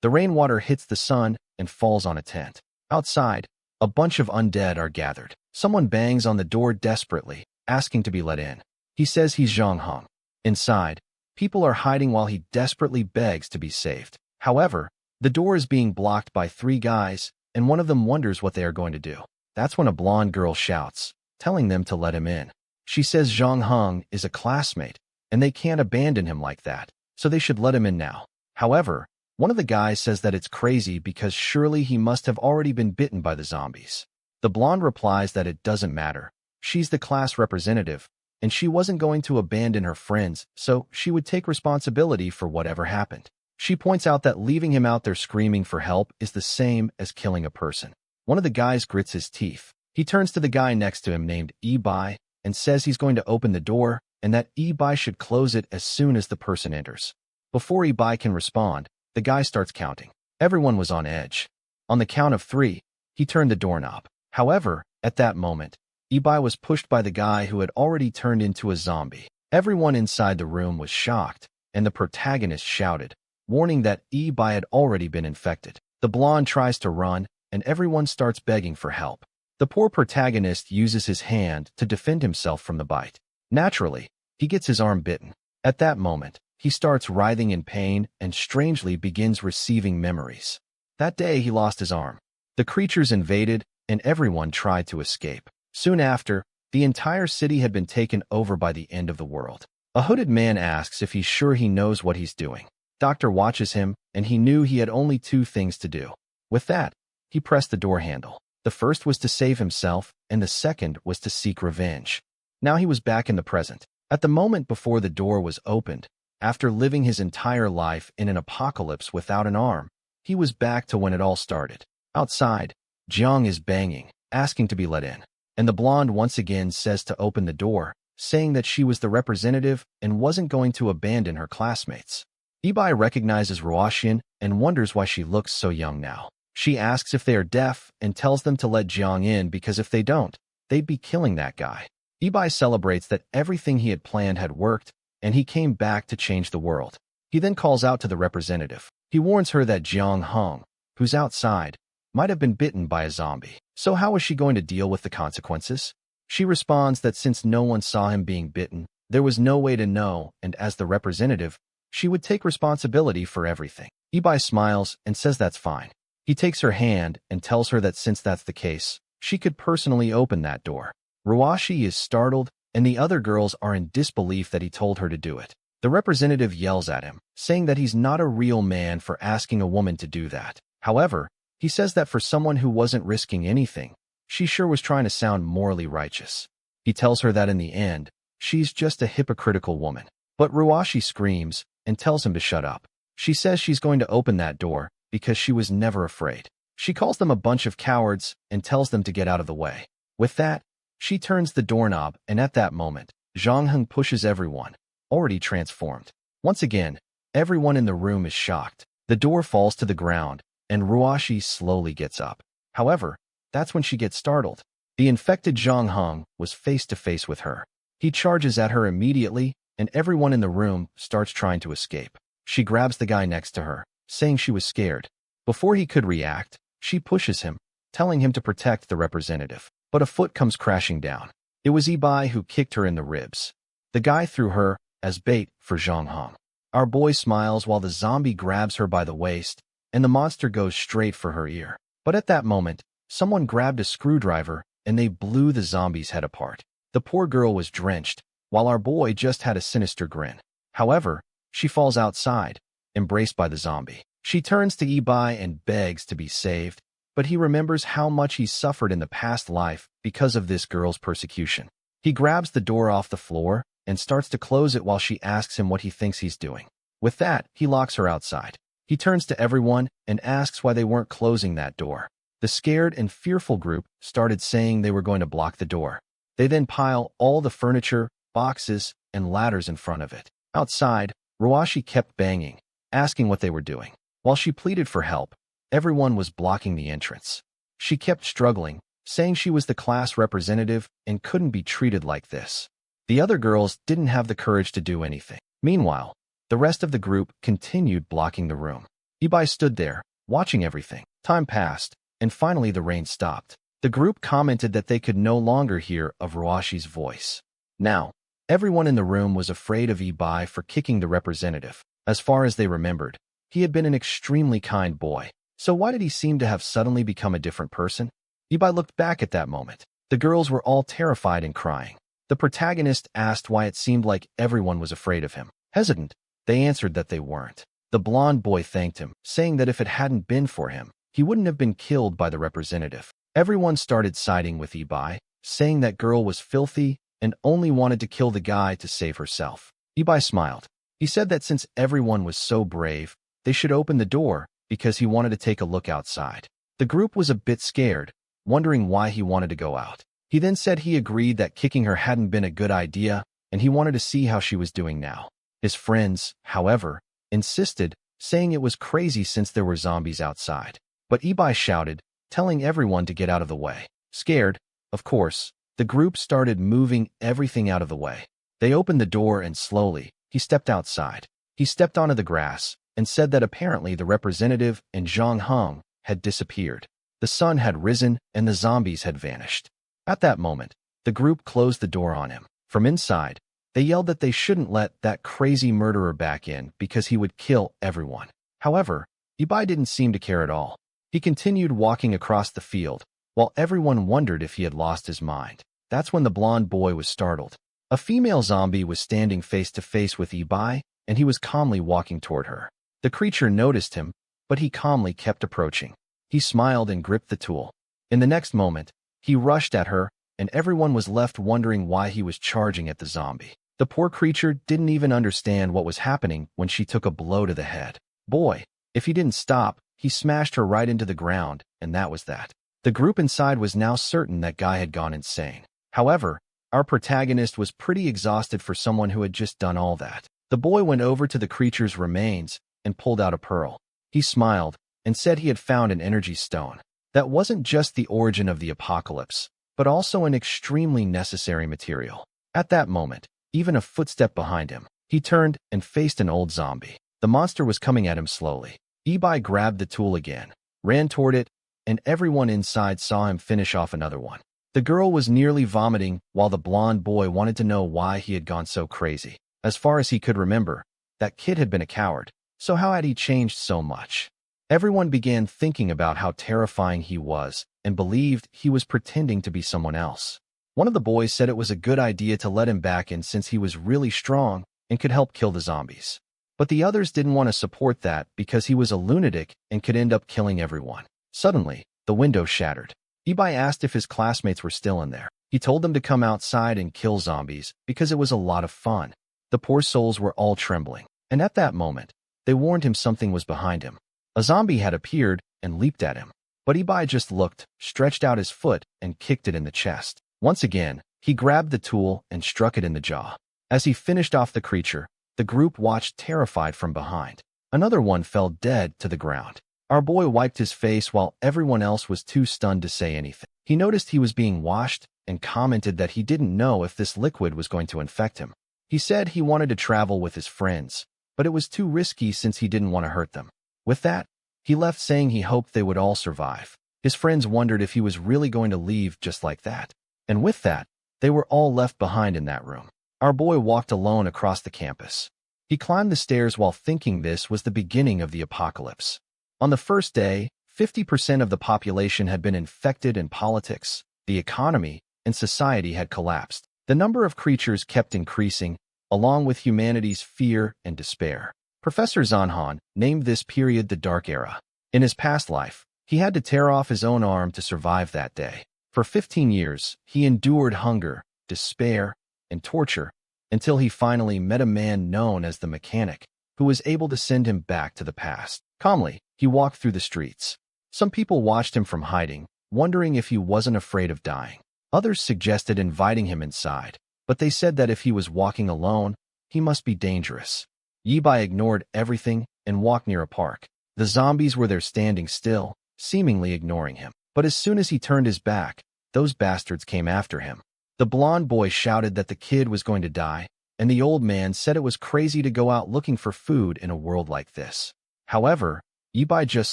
The rainwater hits the sun and falls on a tent. Outside, a bunch of undead are gathered. Someone bangs on the door desperately, asking to be let in. He says he's Zhang Hong. Inside, people are hiding while he desperately begs to be saved. However, the door is being blocked by 3 guys, and one of them wonders what they are going to do. That's when a blonde girl shouts, telling them to let him in. She says Zhang Hong is a classmate, and they can't abandon him like that, so they should let him in now. However, one of the guys says that it's crazy because surely he must have already been bitten by the zombies. The blonde replies that it doesn't matter. She's the class representative, and she wasn't going to abandon her friends, so she would take responsibility for whatever happened. She points out that leaving him out there screaming for help is the same as killing a person. One of the guys grits his teeth. He turns to the guy next to him named Ibai and says he's going to open the door and that Ibai should close it as soon as the person enters. Before Ibai can respond, the guy starts counting. Everyone was on edge. On the count of 3, he turned the doorknob. However, at that moment, Ibai was pushed by the guy who had already turned into a zombie. Everyone inside the room was shocked, and the protagonist shouted, warning that Ibai had already been infected. The blonde tries to run, and everyone starts begging for help. The poor protagonist uses his hand to defend himself from the bite. Naturally, he gets his arm bitten. At that moment, he starts writhing in pain and strangely begins receiving memories. That day he lost his arm. The creatures invaded, and everyone tried to escape. Soon after, the entire city had been taken over by the end of the world. A hooded man asks if he's sure he knows what he's doing. Doctor watches him, and he knew he had only 2 things to do. With that, he pressed the door handle. The first was to save himself, and the second was to seek revenge. Now he was back in the present. At the moment before the door was opened, after living his entire life in an apocalypse without an arm, he was back to when it all started. Outside, Jiang is banging, asking to be let in. And the blonde once again says to open the door, saying that she was the representative and wasn't going to abandon her classmates. Ibai recognizes Ruashian and wonders why she looks so young now. She asks if they are deaf and tells them to let Jiang in because if they don't, they'd be killing that guy. Ibai celebrates that everything he had planned had worked, and he came back to change the world. He then calls out to the representative. He warns her that Jiang Hong, who's outside, might have been bitten by a zombie. So how was she going to deal with the consequences? She responds that since no one saw him being bitten, there was no way to know, and as the representative, she would take responsibility for everything. Ibai smiles and says that's fine. He takes her hand and tells her that since that's the case, she could personally open that door. Ruashi is startled, and the other girls are in disbelief that he told her to do it. The representative yells at him, saying that he's not a real man for asking a woman to do that. However, he says that for someone who wasn't risking anything, she sure was trying to sound morally righteous. He tells her that in the end, she's just a hypocritical woman. But Ruashi screams and tells him to shut up. She says she's going to open that door because she was never afraid. She calls them a bunch of cowards and tells them to get out of the way. With that, she turns the doorknob, and at that moment, Zhang Heng pushes everyone, already transformed. Once again, everyone in the room is shocked. The door falls to the ground, and Ruashi slowly gets up. However, that's when she gets startled. The infected Zhang Heng was face to face with her. He charges at her immediately, and everyone in the room starts trying to escape. She grabs the guy next to her, saying she was scared. Before he could react, she pushes him, telling him to protect the representative. But a foot comes crashing down. It was Ibai who kicked her in the ribs. The guy threw her as bait for Zhang Heng. Our boy smiles while the zombie grabs her by the waist, and the monster goes straight for her ear. But at that moment, someone grabbed a screwdriver, and they blew the zombie's head apart. The poor girl was drenched, while our boy just had a sinister grin. However, she falls outside, embraced by the zombie. She turns to Ibai and begs to be saved, but he remembers how much he suffered in the past life because of this girl's persecution. He grabs the door off the floor and starts to close it while she asks him what he thinks he's doing. With that, he locks her outside. He turns to everyone and asks why they weren't closing that door. The scared and fearful group started saying they were going to block the door. They then pile all the furniture, boxes, and ladders in front of it. Outside, Ruashi kept banging, asking what they were doing. While she pleaded for help, everyone was blocking the entrance. She kept struggling, saying she was the class representative and couldn't be treated like this. The other girls didn't have the courage to do anything. Meanwhile, the rest of the group continued blocking the room. Ibai stood there, watching everything. Time passed, and finally the rain stopped. The group commented that they could no longer hear of Ruashi's voice. Now, everyone in the room was afraid of Ibai for kicking the representative. As far as they remembered, he had been an extremely kind boy. So why did he seem to have suddenly become a different person? Ibai looked back at that moment. The girls were all terrified and crying. The protagonist asked why it seemed like everyone was afraid of him. Hesitant, they answered that they weren't. The blonde boy thanked him, saying that if it hadn't been for him, he wouldn't have been killed by the representative. Everyone started siding with Ibai, saying that girl was filthy and only wanted to kill the guy to save herself. Ibai smiled. He said that since everyone was so brave, they should open the door because he wanted to take a look outside. The group was a bit scared, wondering why he wanted to go out. He then said he agreed that kicking her hadn't been a good idea and he wanted to see how she was doing now. His friends, however, insisted, saying it was crazy since there were zombies outside. But Ibai shouted, telling everyone to get out of the way. Scared, of course, the group started moving everything out of the way. They opened the door and slowly, he stepped outside. He stepped onto the grass and said that apparently the representative and Zhang Heng had disappeared. The sun had risen and the zombies had vanished. At that moment, the group closed the door on him. From inside, they yelled that they shouldn't let that crazy murderer back in because he would kill everyone. However, Ibai didn't seem to care at all. He continued walking across the field, while everyone wondered if he had lost his mind. That's when the blonde boy was startled. A female zombie was standing face to face with Ibai, and he was calmly walking toward her. The creature noticed him, but he calmly kept approaching. He smiled and gripped the tool. In the next moment, he rushed at her, and everyone was left wondering why he was charging at the zombie. The poor creature didn't even understand what was happening when she took a blow to the head. Boy, if he didn't stop, he smashed her right into the ground, and that was that. The group inside was now certain that guy had gone insane. However, our protagonist was pretty exhausted for someone who had just done all that. The boy went over to the creature's remains and pulled out a pearl. He smiled and said he had found an energy stone. That wasn't just the origin of the apocalypse, but also an extremely necessary material. At that moment, even a footstep behind him, he turned and faced an old zombie. The monster was coming at him slowly. Ibai grabbed the tool again, ran toward it, and everyone inside saw him finish off another one. The girl was nearly vomiting while the blonde boy wanted to know why he had gone so crazy. As far as he could remember, that kid had been a coward, so how had he changed so much? Everyone began thinking about how terrifying he was and believed he was pretending to be someone else. One of the boys said it was a good idea to let him back in since he was really strong and could help kill the zombies. But the others didn't want to support that because he was a lunatic and could end up killing everyone. Suddenly, the window shattered. Ibai asked if his classmates were still in there. He told them to come outside and kill zombies because it was a lot of fun. The poor souls were all trembling, and at that moment, they warned him something was behind him. A zombie had appeared and leaped at him, but Ibai just looked, stretched out his foot, and kicked it in the chest. Once again, he grabbed the tool and struck it in the jaw. As he finished off the creature, the group watched terrified from behind. Another one fell dead to the ground. Our boy wiped his face while everyone else was too stunned to say anything. He noticed he was being washed and commented that he didn't know if this liquid was going to infect him. He said he wanted to travel with his friends, but it was too risky since he didn't want to hurt them. With that, he left saying he hoped they would all survive. His friends wondered if he was really going to leave just like that. And with that, they were all left behind in that room. Our boy walked alone across the campus. He climbed the stairs while thinking this was the beginning of the apocalypse. On the first day, 50% of the population had been infected and politics, the economy, and society had collapsed. The number of creatures kept increasing, along with humanity's fear and despair. Professor Zanhan named this period the Dark Era. In his past life, he had to tear off his own arm to survive that day. For 15 years, he endured hunger, despair, and torture, until he finally met a man known as the Mechanic, who was able to send him back to the past. Calmly, he walked through the streets. Some people watched him from hiding, wondering if he wasn't afraid of dying. Others suggested inviting him inside, but they said that if he was walking alone, he must be dangerous. Ibai ignored everything and walked near a park. The zombies were there standing still, seemingly ignoring him. But as soon as he turned his back, those bastards came after him. The blonde boy shouted that the kid was going to die, and the old man said it was crazy to go out looking for food in a world like this. However, Yibai just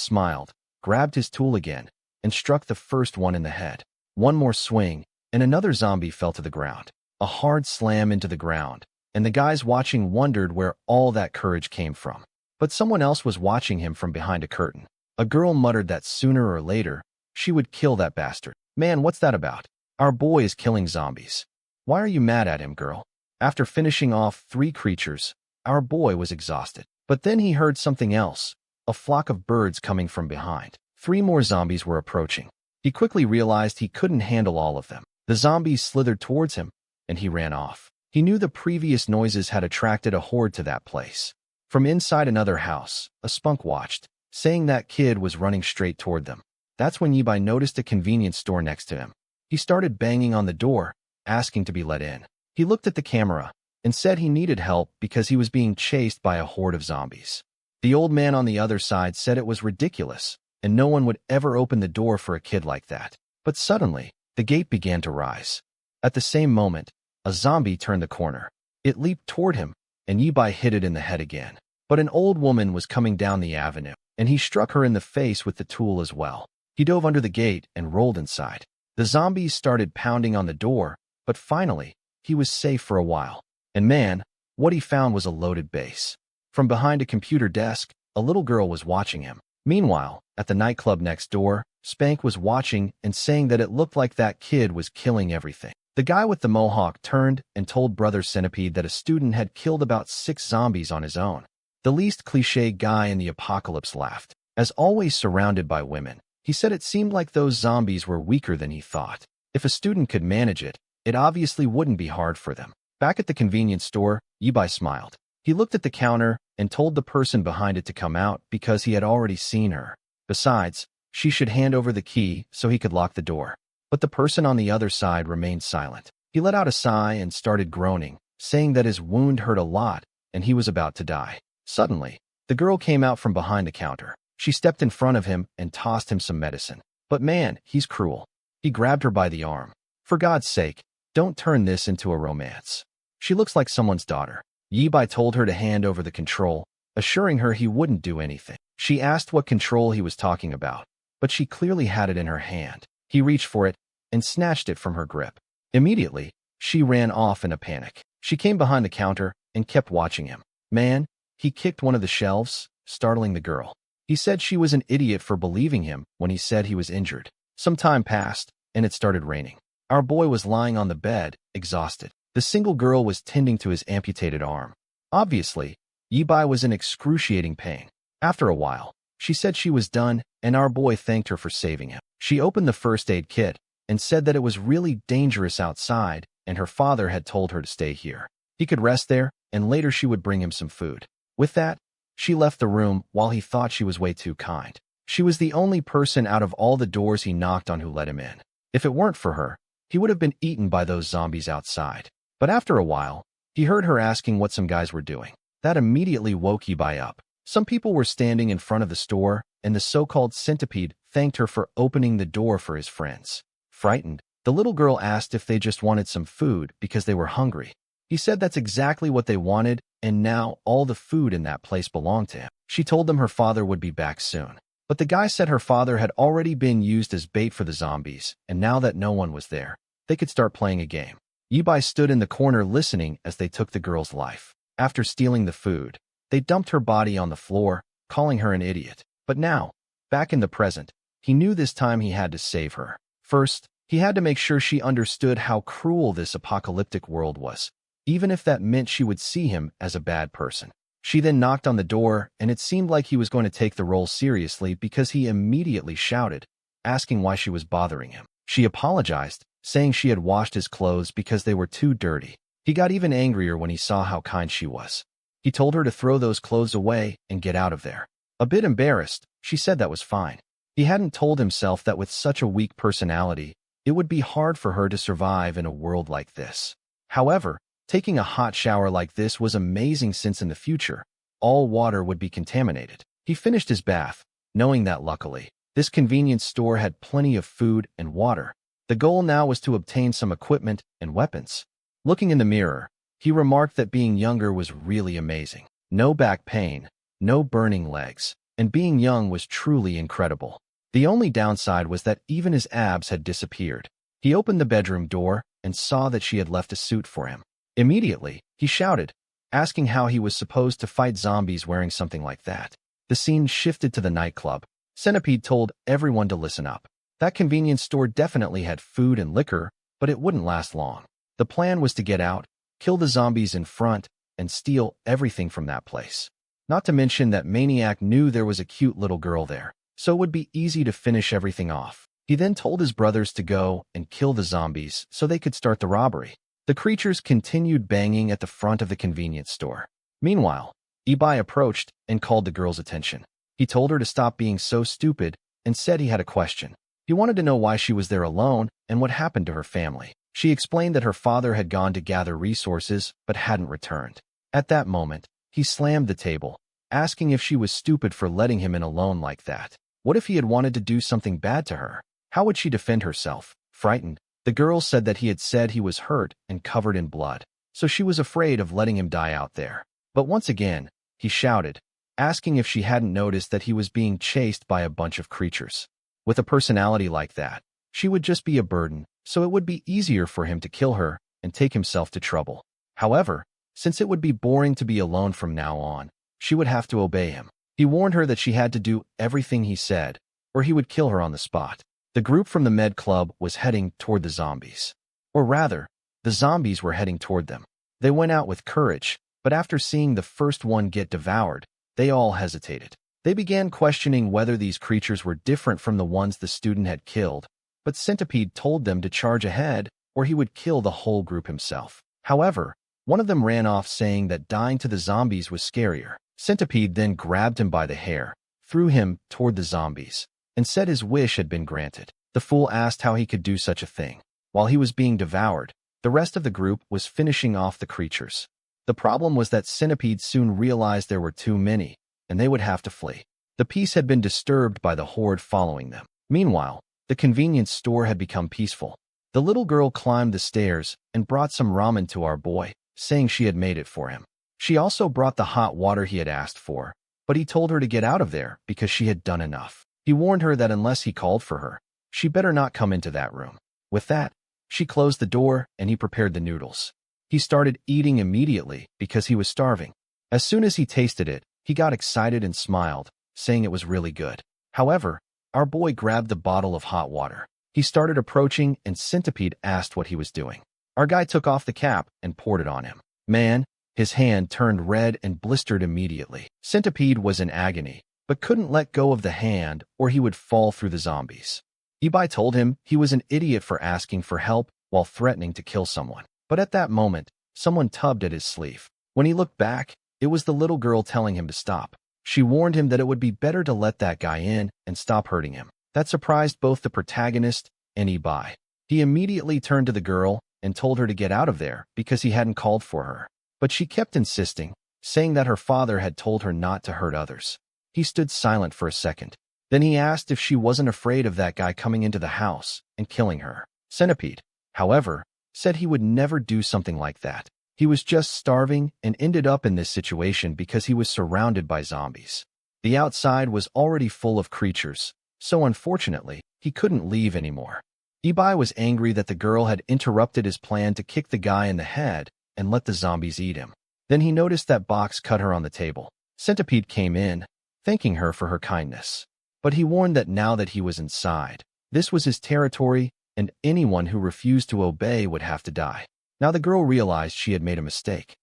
smiled, grabbed his tool again, and struck the first one in the head. One more swing, and another zombie fell to the ground. A hard slam into the ground, and the guys watching wondered where all that courage came from. But someone else was watching him from behind a curtain. A girl muttered that sooner or later, she would kill that bastard. Man, what's that about? Our boy is killing zombies. Why are you mad at him, girl? After finishing off 3 creatures, our boy was exhausted. But then he heard something else, a flock of birds coming from behind. 3 more zombies were approaching. He quickly realized he couldn't handle all of them. The zombies slithered towards him, and he ran off. He knew the previous noises had attracted a horde to that place. From inside another house, a spunk watched, saying that kid was running straight toward them. That's when Yibai noticed a convenience store next to him. He started banging on the door, asking to be let in. He looked at the camera and said he needed help because he was being chased by a horde of zombies. The old man on the other side said it was ridiculous, and no one would ever open the door for a kid like that. But suddenly, the gate began to rise. At the same moment, a zombie turned the corner. It leaped toward him, and Yibai hit it in the head again. But an old woman was coming down the avenue, and he struck her in the face with the tool as well. He dove under the gate and rolled inside. The zombies started pounding on the door, but finally, he was safe for a while. And man, what he found was a loaded base. From behind a computer desk, a little girl was watching him. Meanwhile, at the nightclub next door, Spank was watching and saying that it looked like that kid was killing everything. The guy with the mohawk turned and told Brother Centipede that a student had killed about 6 zombies on his own. The least cliché guy in the apocalypse laughed. As always surrounded by women, he said it seemed like those zombies were weaker than he thought. If a student could manage it, it obviously wouldn't be hard for them. Back at the convenience store, Yibai smiled. He looked at the counter and told the person behind it to come out because he had already seen her. Besides, she should hand over the key so he could lock the door. But the person on the other side remained silent. He let out a sigh and started groaning, saying that his wound hurt a lot and he was about to die. Suddenly, the girl came out from behind the counter. She stepped in front of him and tossed him some medicine. But man, he's cruel. He grabbed her by the arm. For God's sake, don't turn this into a romance. She looks like someone's daughter. Yibai told her to hand over the control, assuring her he wouldn't do anything. She asked what control he was talking about, but she clearly had it in her hand. He reached for it and snatched it from her grip. Immediately, she ran off in a panic. She came behind the counter and kept watching him. Man, he kicked one of the shelves, startling the girl. He said she was an idiot for believing him when he said he was injured. Some time passed, and it started raining. Our boy was lying on the bed, exhausted. The single girl was tending to his amputated arm. Obviously, Yibai was in excruciating pain. After a while, she said she was done, and our boy thanked her for saving him. She opened the first aid kit and said that it was really dangerous outside, and her father had told her to stay here. He could rest there, and later she would bring him some food. With that, she left the room while he thought she was way too kind. She was the only person out of all the doors he knocked on who let him in. If it weren't for her, he would have been eaten by those zombies outside. But after a while, he heard her asking what some guys were doing. That immediately woke Yibai up. Some people were standing in front of the store, and the so-called centipede thanked her for opening the door for his friends. Frightened, the little girl asked if they just wanted some food because they were hungry. He said that's exactly what they wanted, and now all the food in that place belonged to him. She told them her father would be back soon. But the guy said her father had already been used as bait for the zombies, and now that no one was there, they could start playing a game. Yibai stood in the corner listening as they took the girl's life. After stealing the food, they dumped her body on the floor, calling her an idiot. But now, back in the present, he knew this time he had to save her. First, he had to make sure she understood how cruel this apocalyptic world was, even if that meant she would see him as a bad person. She then knocked on the door, and it seemed like he was going to take the role seriously because he immediately shouted, asking why she was bothering him. She apologized, saying she had washed his clothes because they were too dirty. He got even angrier when he saw how kind she was. He told her to throw those clothes away and get out of there. A bit embarrassed, she said that was fine. He hadn't told himself that with such a weak personality, it would be hard for her to survive in a world like this. However, taking a hot shower like this was amazing since in the future, all water would be contaminated. He finished his bath, knowing that luckily, this convenience store had plenty of food and water. The goal now was to obtain some equipment and weapons. Looking in the mirror, he remarked that being younger was really amazing. No back pain, no burning legs, and being young was truly incredible. The only downside was that even his abs had disappeared. He opened the bedroom door and saw that she had left a suit for him. Immediately, he shouted, asking how he was supposed to fight zombies wearing something like that. The scene shifted to the nightclub. Centipede told everyone to listen up. That convenience store definitely had food and liquor, but it wouldn't last long. The plan was to get out, kill the zombies in front, and steal everything from that place. Not to mention that Maniac knew there was a cute little girl there, so it would be easy to finish everything off. He then told his brothers to go and kill the zombies so they could start the robbery. The creatures continued banging at the front of the convenience store. Meanwhile, Ibai approached and called the girl's attention. He told her to stop being so stupid and said he had a question. He wanted to know why she was there alone and what happened to her family. She explained that her father had gone to gather resources but hadn't returned. At that moment, he slammed the table, asking if she was stupid for letting him in alone like that. What if he had wanted to do something bad to her? How would she defend herself? Frightened, the girl said that he had said he was hurt and covered in blood, so she was afraid of letting him die out there. But once again, he shouted, asking if she hadn't noticed that he was being chased by a bunch of creatures. With a personality like that, she would just be a burden, so it would be easier for him to kill her and take himself to trouble. However, since it would be boring to be alone from now on, she would have to obey him. He warned her that she had to do everything he said, or he would kill her on the spot. The group from the med club was heading toward the zombies. Or rather, the zombies were heading toward them. They went out with courage, but after seeing the first one get devoured, they all hesitated. They began questioning whether these creatures were different from the ones the student had killed, but Centipede told them to charge ahead or he would kill the whole group himself. However, one of them ran off saying that dying to the zombies was scarier. Centipede then grabbed him by the hair, threw him toward the zombies, and said his wish had been granted. The fool asked how he could do such a thing. While he was being devoured, the rest of the group was finishing off the creatures. The problem was that Centipede soon realized there were too many, and they would have to flee. The peace had been disturbed by the horde following them. Meanwhile, the convenience store had become peaceful. The little girl climbed the stairs and brought some ramen to our boy, saying she had made it for him. She also brought the hot water he had asked for, but he told her to get out of there because she had done enough. He warned her that unless he called for her, she better not come into that room. With that, she closed the door and he prepared the noodles. He started eating immediately because he was starving. As soon as he tasted it, he got excited and smiled, saying it was really good. However, our boy grabbed the bottle of hot water. He started approaching and Centipede asked what he was doing. Our guy took off the cap and poured it on him. Man, his hand turned red and blistered immediately. Centipede was in agony, but couldn't let go of the hand or he would fall through the zombies. Ibai told him he was an idiot for asking for help while threatening to kill someone. But at that moment, someone tugged at his sleeve. When he looked back, it was the little girl telling him to stop. She warned him that it would be better to let that guy in and stop hurting him. That surprised both the protagonist and Ibai. He immediately turned to the girl and told her to get out of there because he hadn't called for her. But she kept insisting, saying that her father had told her not to hurt others. He stood silent for a second. Then he asked if she wasn't afraid of that guy coming into the house and killing her. Centipede, however, said he would never do something like that. He was just starving and ended up in this situation because he was surrounded by zombies. The outside was already full of creatures, so unfortunately, he couldn't leave anymore. Ibai was angry that the girl had interrupted his plan to kick the guy in the head and let the zombies eat him. Then he noticed that box cut her on the table. Centipede came in, thanking her for her kindness. But he warned that now that he was inside, this was his territory and anyone who refused to obey would have to die. Now the girl realized she had made a mistake.